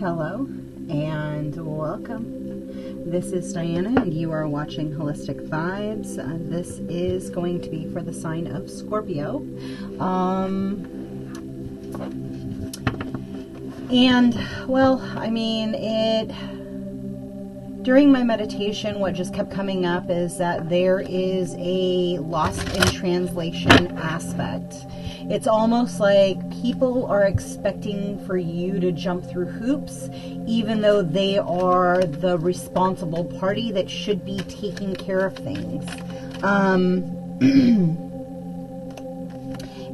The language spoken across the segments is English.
Hello and welcome. This is Diana and you are watching Holistic Vibes. This is going to be for the sign of Scorpio. During my meditation, what just kept coming up is that there is a lost in translation aspect. It's almost like people are expecting for you to jump through hoops, even though they are the responsible party that should be taking care of things.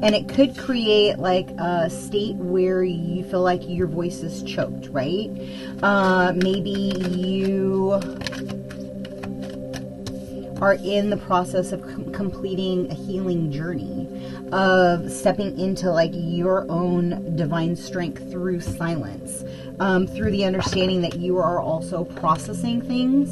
And it could create like a state where you feel like your voice is choked, right? Maybe you are in the process of completing a healing journey, of stepping into like your own divine strength through silence, through the understanding that you are also processing things.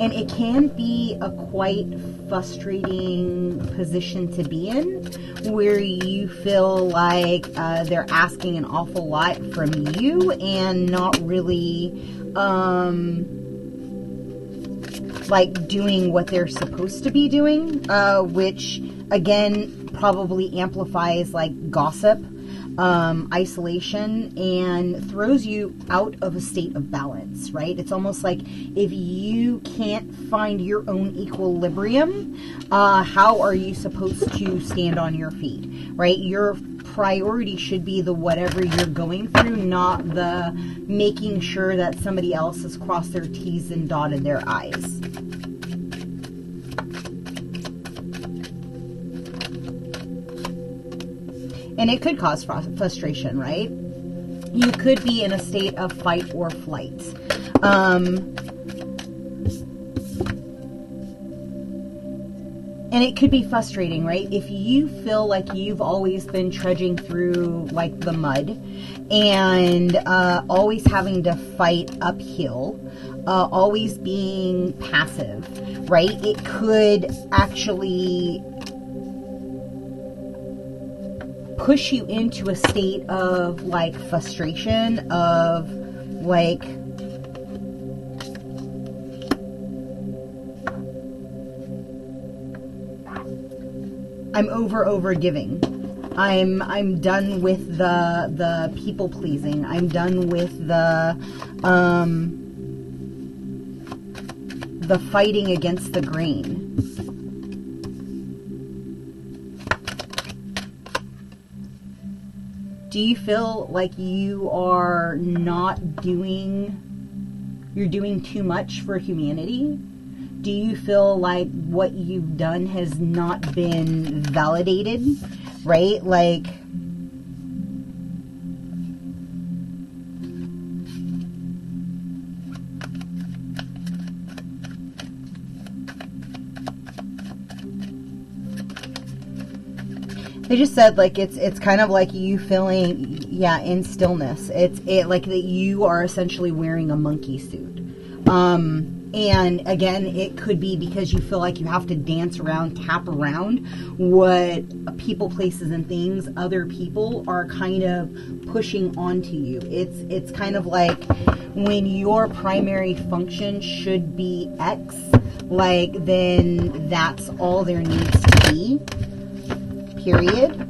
And it can be a quite frustrating position to be in, where you feel like they're asking an awful lot from you and not really like doing what they're supposed to be doing, which again probably amplifies like gossip, isolation, and throws you out of a state of balance, right? It's almost like if you can't find your own equilibrium, how are you supposed to stand on your feet, right? Your priority should be the whatever you're going through, not the making sure that somebody else has crossed their T's and dotted their I's. And it could cause frustration, right? You could be in a state of fight or flight. And it could be frustrating, right? If you feel like you've always been trudging through like the mud and always having to fight uphill, always being passive, right? It could actually push you into a state of like frustration, of like I'm over giving. I'm done with the people pleasing. I'm done with the fighting against the grain. Do you feel like you are you're doing too much for humanity? Do you feel like what you've done has not been validated, right? Like, they just said like it's kind of like you feeling, yeah, in stillness. It's like that you are essentially wearing a monkey suit. And again, it could be because you feel like you have to dance around, tap around what people, places, and things, other people are kind of pushing onto you. It's kind of like when your primary function should be X, like then that's all there needs to be. Period.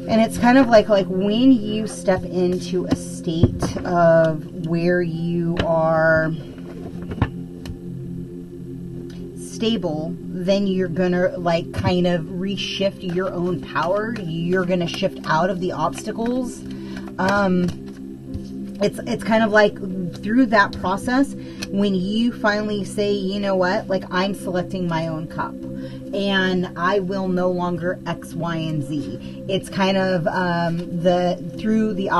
And it's kind of like when you step into a state of where you are stable, then you're gonna like kind of reshift your own power. You're gonna shift out of the obstacles. It's kind of like through that process, when you finally say, you know what, like I'm selecting my own cup and I will no longer X, Y, and Z. It's kind of through the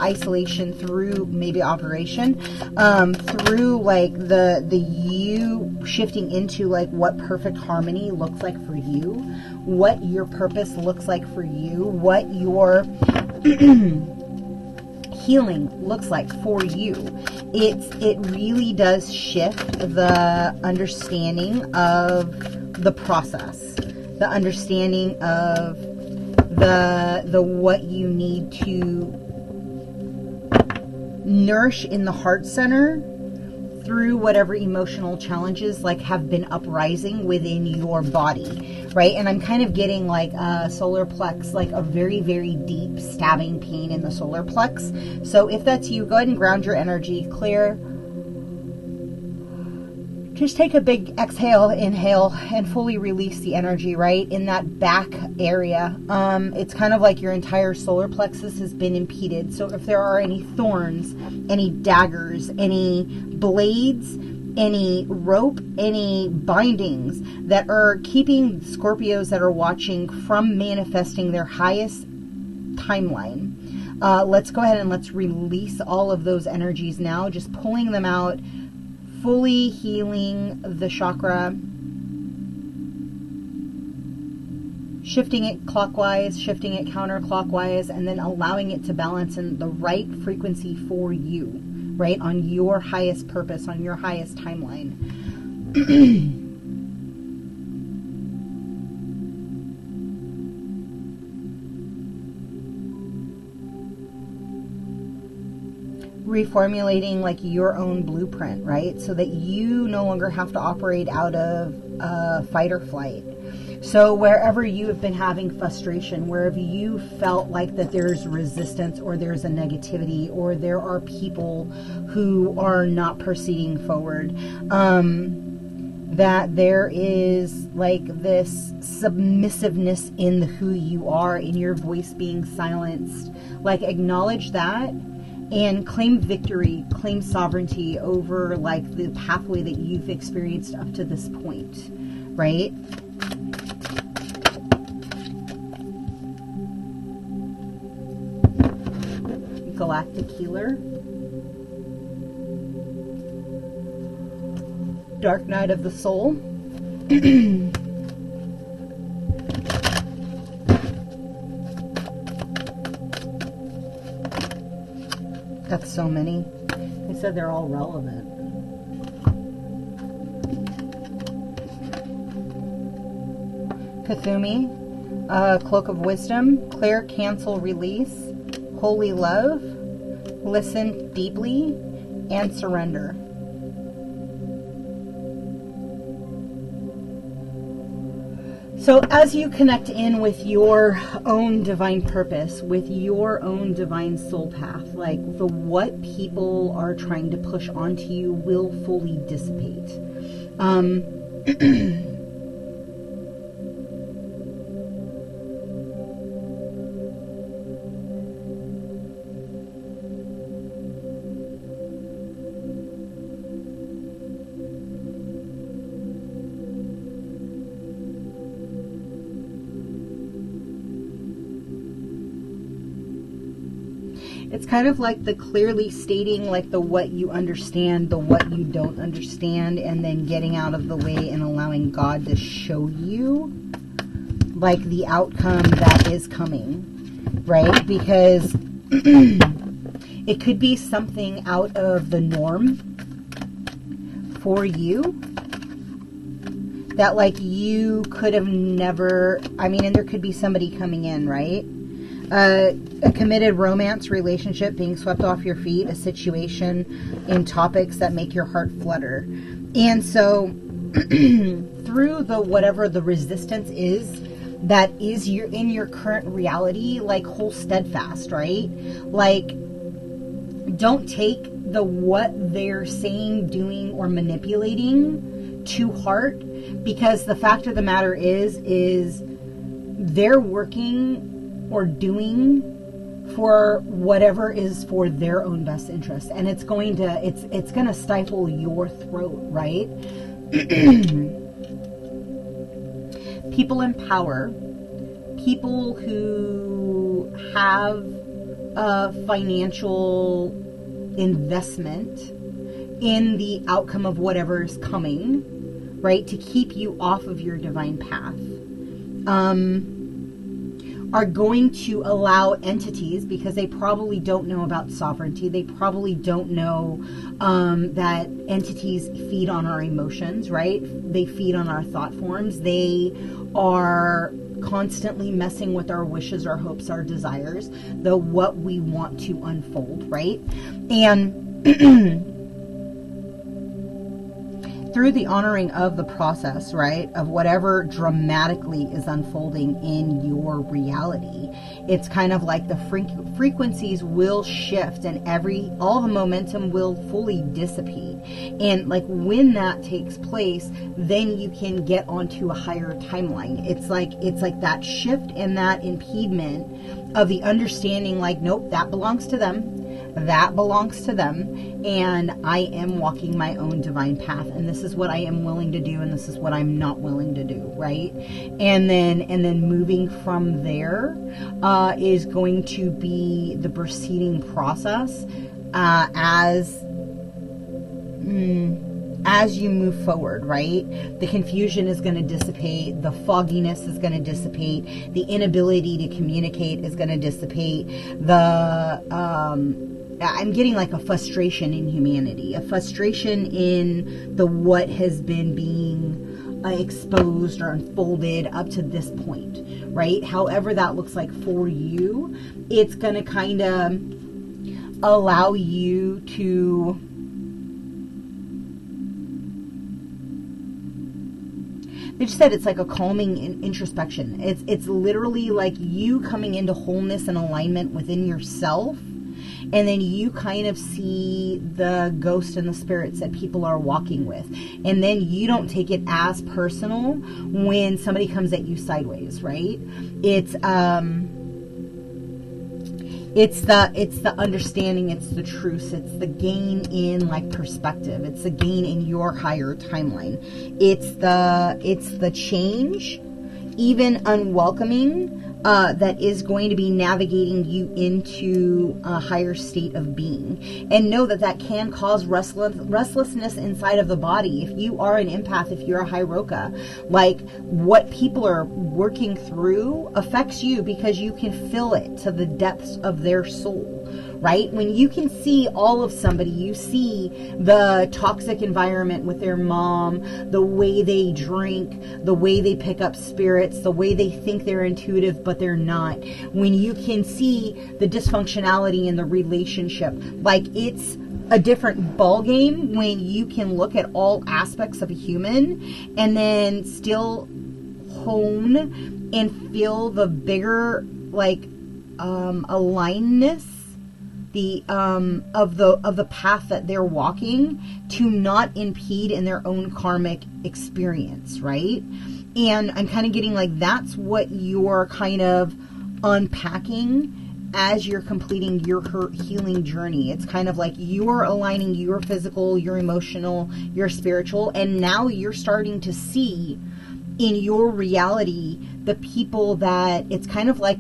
isolation, through maybe operation, through like the you shifting into like what perfect harmony looks like for you, what your purpose looks like for you, what your healing looks like for you. It really does shift the understanding of the process, the understanding of the what you need to nourish in the heart center through whatever emotional challenges like have been uprising within your body, right? And I'm kind of getting like a solar plex, like a very, very deep stabbing pain in the solar plex. So if that's you, go ahead and ground your energy, clear. Just take a big exhale, inhale, and fully release the energy, right? In that back area. It's kind of like your entire solar plexus has been impeded. So if there are any thorns, any daggers, any blades, any rope, any bindings that are keeping Scorpios that are watching from manifesting their highest timeline, let's go ahead and let's release all of those energies now, just pulling them out, fully healing the chakra, shifting it clockwise, shifting it counterclockwise, and then allowing it to balance in the right frequency for you, right? On your highest purpose, on your highest timeline. Reformulating like your own blueprint, right? So that you no longer have to operate out of fight or flight. So wherever you have been having frustration, wherever you felt like that there's resistance or there's a negativity or there are people who are not proceeding forward, that there is like this submissiveness in who you are, in your voice being silenced. Like acknowledge that and claim victory, claim sovereignty over like the pathway that you've experienced up to this point, right? Galactic Healer. Dark Night of the Soul. That's so many. They said they're all relevant. Kathumi, Cloak of Wisdom, Clear, Cancel, Release, Holy Love, Listen Deeply, and Surrender. So as you connect in with your own divine purpose, with your own divine soul path, like the what people are trying to push onto you will fully dissipate. It's kind of like the clearly stating like the what you understand, the what you don't understand, and then getting out of the way and allowing God to show you like the outcome that is coming, right? Because it could be something out of the norm for you that like you could have never, I mean, and there could be somebody coming in, right? A committed romance relationship being swept off your feet, a situation in topics that make your heart flutter. And so through the whatever the resistance is that is in your current reality, like hold steadfast, right? Like don't take the what they're saying, doing, or manipulating to heart, because the fact of the matter is they're working or doing for whatever is for their own best interest, and it's going to stifle your throat, right? People in power, people who have a financial investment in the outcome of whatever is coming, right, to keep you off of your divine path, are going to allow entities, because they probably don't know about sovereignty, they probably don't know that entities feed on our emotions, right? They feed on our thought forms. They are constantly messing with our wishes, our hopes, our desires, what we want to unfold, right? And through the honoring of the process, right, of whatever dramatically is unfolding in your reality, it's kind of like the frequencies will shift, and all the momentum will fully dissipate. And like when that takes place, then you can get onto a higher timeline. It's like that shift and that impediment of the understanding, like, nope, that belongs to them. That belongs to them, and I am walking my own divine path, and this is what I am willing to do, and this is what I'm not willing to do, right? And then moving from there is going to be the proceeding process as you move forward, right? The confusion is going to dissipate. The fogginess is going to dissipate. The inability to communicate is going to dissipate. I'm getting like a frustration in humanity, a frustration in what has been being exposed or unfolded up to this point, right? However that looks like for you, it's going to kind of allow you to they just said it's like a calming introspection. It's literally like you coming into wholeness and alignment within yourself. And then you kind of see the ghosts and the spirits that people are walking with. And then you don't take it as personal when somebody comes at you sideways, right? It's the understanding, it's the truth, it's the gain in like perspective, it's the gain in your higher timeline. It's the change, even unwelcoming, that is going to be navigating you into a higher state of being. And know that can cause restlessness inside of the body. If you are an empath, if you're a Hiroka, like what people are working through affects you because you can feel it to the depths of their soul. Right? When you can see all of somebody, you see the toxic environment with their mom, the way they drink, the way they pick up spirits, the way they think they're intuitive, but they're not. When you can see the dysfunctionality in the relationship, like it's a different ball game when you can look at all aspects of a human and then still hone and feel the bigger, like, alignedness of the path that they're walking to not impede in their own karmic experience, right? And I'm kind of getting like that's what you're kind of unpacking as you're completing your healing journey. It's kind of like you're aligning your physical, your emotional, your spiritual, and now you're starting to see in your reality the people that it's kind of like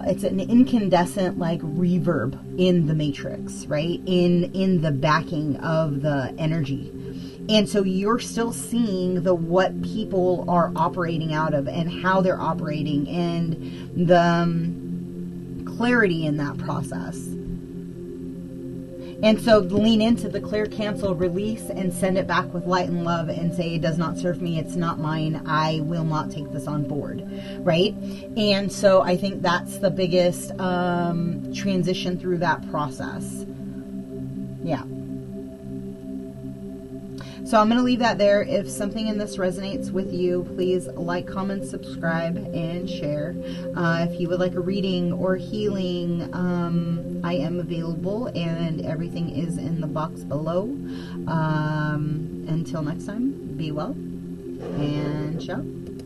it's an incandescent like reverb in the matrix, right? In the backing of the energy. And so you're still seeing what people are operating out of and how they're operating and the clarity in that process. And so lean into the clear, cancel, release, and send it back with light and love and say, it does not serve me. It's not mine. I will not take this on board. Right? And so I think that's the biggest transition through that process. Yeah. So I'm going to leave that there. If something in this resonates with you, please like, comment, subscribe, and share. If you would like a reading or healing, I am available, and everything is in the box below. Until next time, be well, and ciao.